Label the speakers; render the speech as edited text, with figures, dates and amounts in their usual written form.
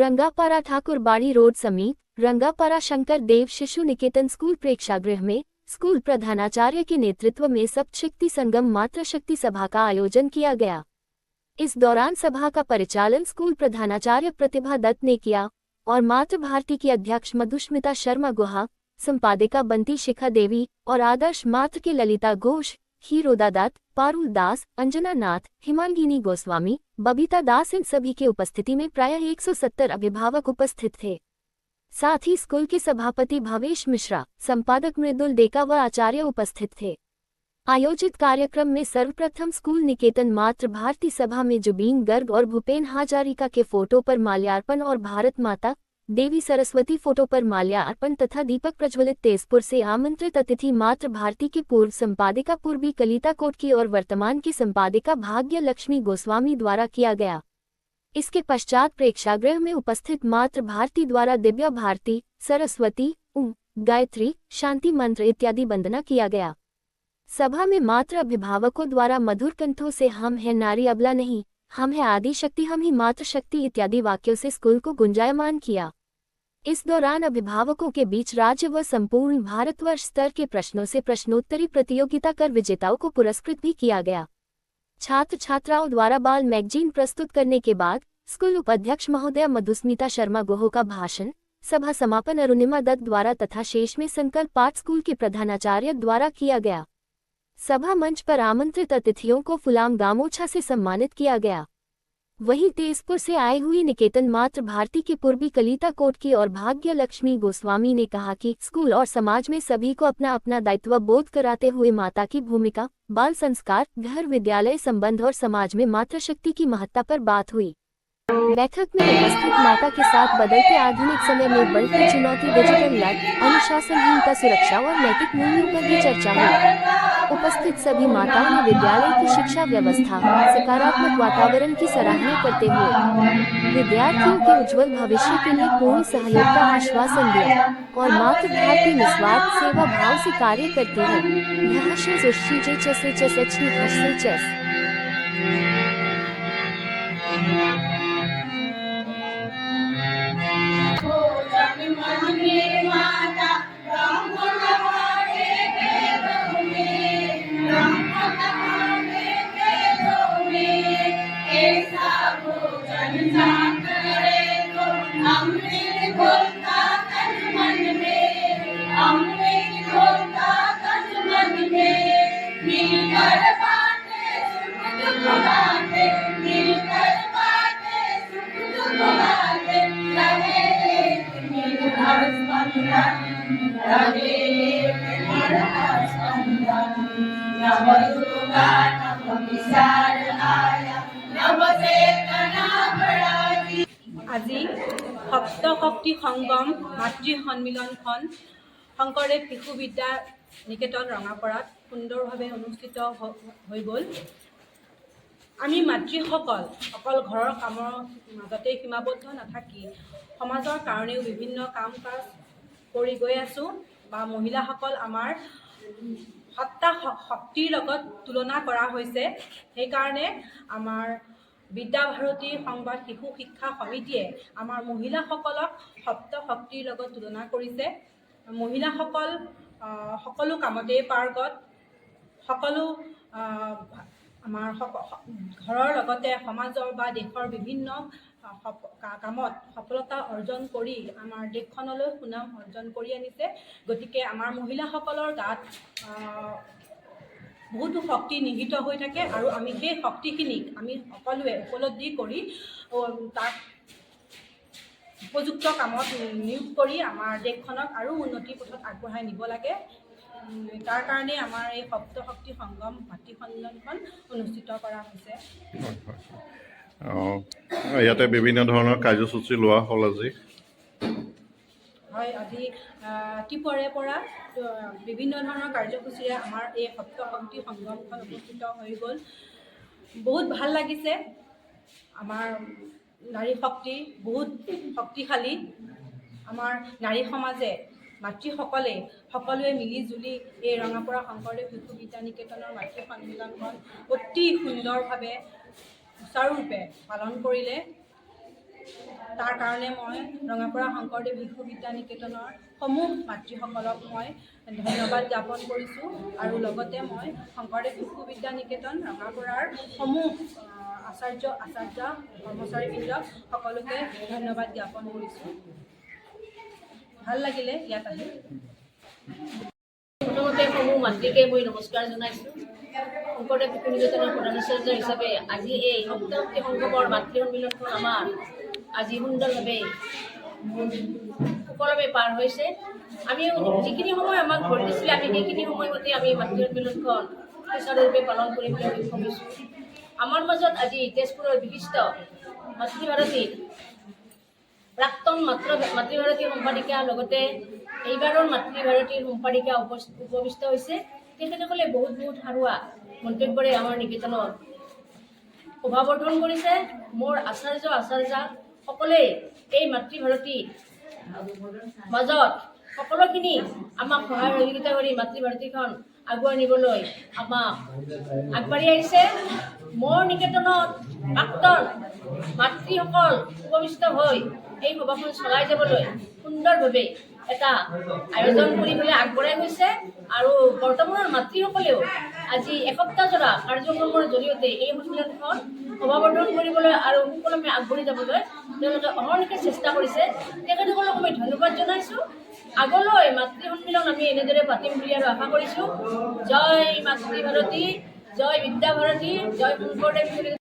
Speaker 1: रंगापारा ठाकुरबाड़ी road समीप रंगापारा शंकर देव शिशु निकेतन school प्रेक्षागृह में स्कूल प्रधानाचार्य के नेतृत्व में सप्तशक्ति संगम मातृशक्ति सभा का आयोजन किया गया। इस दौरान सभा का परिचालन स्कूल प्रधानाचार्य प्रतिभा दत्त ने किया और मातृ भारती की अध्यक्ष मधुस्मिता शर्मा गुहा, संपादिका बंटी शिखा देवी और आदर्श मातृ के ललिता घोष, हीरोदा दत्त, पारुल दास, अंजना नाथ, हिमांगिनी गोस्वामी, बबीता दास इन सभी के उपस्थिति में प्रायः 170 अभिभावक उपस्थित थे। साथ ही स्कूल के सभापति भवेश मिश्रा, संपादक मृदुल डेका व आचार्य उपस्थित थे। आयोजित कार्यक्रम में सर्वप्रथम स्कूल निकेतन मातृ भारती सभा में जुबीन गर्ग और भूपेन हाजारिका के फोटो पर माल्यार्पण और भारत माता देवी सरस्वती फोटो पर माल्यार्पण तथा दीपक प्रज्वलित तेजपुर से आमंत्रित अतिथि मातृ भारती के पूर्व संपादिका पूर्वी कलिता कोट की और वर्तमान की संपादिका भाग्य लक्ष्मी गोस्वामी द्वारा किया गया। इसके पश्चात प्रेक्षागृह में उपस्थित मातृ भारती द्वारा दिव्या भारती, सरस्वती, गायत्री, शांति मंत्र इत्यादि वंदना किया गया। सभा में मातृ अभिभावकों द्वारा मधुर कंठों से हम है नारी अबला नहीं, हम है आदि शक्ति, हम ही मातृ शक्ति इत्यादि वाक्यों से स्कूल को गुंजायमान किया। इस दौरान अभिभावकों के बीच राज्य व संपूर्ण भारतवर्ष स्तर के प्रश्नों से प्रश्नोत्तरी प्रतियोगिता कर विजेताओं को पुरस्कृत भी किया गया। छात्र छात्राओं द्वारा बाल मैगजीन प्रस्तुत करने के बाद स्कूल उपाध्यक्ष महोदया मधुस्मिता शर्मा गुहा का भाषण, सभा समापन अरुणिमा दत्त द्वारा तथा शेष में संकल्प पाठ स्कूल के प्रधानाचार्य द्वारा किया गया। सभा मंच पर आमंत्रित अतिथियों को फुलाम गामोछा से सम्मानित किया गया। वहीं तेजपुर से आई हुई निकेतन मातृ भारती की पूर्वी कलिता कोट की और भाग्य लक्ष्मी गोस्वामी ने कहा कि स्कूल और समाज में सभी को अपना अपना दायित्व बोध कराते हुए माता की भूमिका, बाल संस्कार, घर विद्यालय संबंध और समाज में मातृशक्ति की महत्ता पर बात हुई। बैठक में उपस्थित माता के साथ बदलते आधुनिक समय में बढ़ती चुनौती डिजिटल लत, अनुशासनहीनता, सुरक्षा और नैतिक मूल्यों पर भी चर्चा हुई। उपस्थित सभी माताओं ने विद्यालय की शिक्षा व्यवस्था, सकारात्मक वातावरण की सराहना करते हुए विद्यार्थियों के उज्जवल भविष्य के लिए पूर्ण सहयोग का आश्वासन दिया और मातृ भारती निस्वार्थ सेवा भाव से कार्य करती है।
Speaker 2: আজি সপ্তশক্তি সংগম মাতৃ সন্মিলনখন শংকৰদেৱ শিশু বিদ্যা নিকেতন ৰঙাপাৰাত সুন্দৰভাৱে অনুষ্ঠিত হৈ গ'ল। আমি মাতৃসকল অকল ঘৰৰ কামৰ মাজতে সীমাবদ্ধ নাথাকি সমাজৰ কাৰণেও বিভিন্ন কাম কাজ কৰি গৈ আছোঁ বা মহিলাসকল আমাৰ সত্তা শক্তিৰ লগত তুলনা কৰা হৈছে। সেইকাৰণে আমাৰ বিদ্যা ভাৰতী সংবাদ শিশু শিক্ষা সমিতিয়ে আমাৰ মহিলাসকলক সপ্ত শক্তিৰ লগত তুলনা কৰিছে। মহিলাসকল সকলো কামতেই পাৰ্গত, সকলো আমাৰ ঘৰৰ লগতে সমাজৰ বা দেশৰ বিভিন্ন কামত সফলতা অৰ্জন কৰি আমাৰ দেশখনলৈ সুনাম অৰ্জন কৰি আনিছে। গতিকে আমাৰ মহিলাসকলৰ গাত বহুতো শক্তি নিহিত হৈ থাকে আৰু আমি সেই শক্তিখিনিক আমি সকলোৱে উপলব্ধি কৰি তাক উপযুক্ত কামত নিয়োগ কৰি আমাৰ দেশখনক আৰু উন্নতিৰ পথত আগবঢ়াই নিব লাগে। তাৰ কাৰণে আমাৰ এই সপ্ত শক্তি সংগম মাতৃ সন্মিলনখন অনুষ্ঠিত কৰা হৈছে।
Speaker 3: ইয়াতে বিভিন্ন ধৰণৰ কাৰ্যসূচী লোৱা হ'ল আজি।
Speaker 2: হয়, আজি ৰাতিপুৱাৰে পৰা বিভিন্ন ধৰণৰ কাৰ্যসূচীৰে আমাৰ এই সপ্ত শক্তি সংগমখন অনুষ্ঠিত হৈ গ'ল। বহুত ভাল লাগিছে। আমাৰ নাৰী শক্তি বহুত শক্তিশালী। আমাৰ নাৰী সমাজে মাতৃসকলে সকলোৱে মিলি জুলি এই ৰঙাপাৰা শংকৰদেৱ শিশু বিদ্যা নিকেতনৰ মাতৃ সন্মিলনখন অতি সুন্দৰভাৱে সুচাৰুৰূপে পালন কৰিলে। তাৰ কাৰণে মই ৰঙাপৰা শংকৰদেৱ শিশু বিদ্যা নিকেতনৰ সমূহ মাতৃসকলক মই ধন্যবাদ জ্ঞাপন কৰিছোঁ আৰু লগতে মই শংকৰদেৱ শিশু বিদ্যা নিকেতন ৰঙাপৰাৰ সমূহ আচাৰ্য কৰ্মচাৰীবৃন্দক সকলোকে ধন্যবাদ জ্ঞাপন কৰিছোঁ। ভাল লাগিলে ইয়াত আহি।
Speaker 4: প্ৰথমতে সমূহ মাতৃকে মই নমস্কাৰ জনাইছোঁ। শংকৰদেৱ শিশু নিকেতনৰ প্ৰধানাচাৰ্য হিচাপে আজি এই সপ্তশক্তি সংগমৰ মাতৃ সন্মিলনখন আমাৰ আজি সুন্দৰভাৱে সুকলমে পাৰ হৈছে। আমি যিখিনি সময় আমাক ভৰি দিছিলে আমি সেইখিনি সময়মতে আমি মাতৃ সন্মিলনখন সুচাৰুৰূপে পালন কৰিবলৈ সক্ষম হৈছোঁ। আমাৰ মাজত আজি তেজপুৰৰ বিশিষ্ট মাতৃভাৰতীৰ প্ৰাক্তন মাতৃভাৰতীৰ সম্পাদিকা লগতে এইবাৰৰ মাতৃভাৰতীৰ সম্পাদিকা উপবিষ্ট হৈছে। তেখেতসকলে বহুত সাৰুৱা মন্তব্যৰে আমাৰ নিকেতনৰ শোভাবৰ্ধন কৰিছে। মোৰ আচাৰ্যা সকলেই এই মাতৃভাৰতীৰ মাজত সকলোখিনি আমাক সহায় সহযোগিতা কৰি মাতৃভাৰতীখন আগুৱাই নিবলৈ আমাক আগবাঢ়ি আহিছে। মোৰ নিকেতনত প্ৰাক্তন মাতৃসকল উপবিষ্ট হৈ এই সভাখন চলাই যাবলৈ সুন্দৰভাৱে এটা আয়োজন কৰি পেলাই আগবঢ়াই গৈছে আৰু বৰ্তমানৰ মাতৃসকলেও আজি এসপ্তাহজোৰা কাৰ্যক্ৰমৰ জৰিয়তে এই সন্মিলনখন সভাবৰ্ধন কৰিবলৈ আৰু সুকলমে আগবাঢ়ি যাবলৈ তেওঁলোকে অহৰ্নিশে চেষ্টা কৰিছে। তেখেতসকলক মই ধন্যবাদ জনাইছোঁ। আগলৈ মাতৃ সন্মিলন আমি এনেদৰে পাতিম বুলি আৰু আশা কৰিছোঁ। জয় মাতৃভাৰতী, জয় বিদ্যাভাৰতী, জয় শংকৰদেৱ।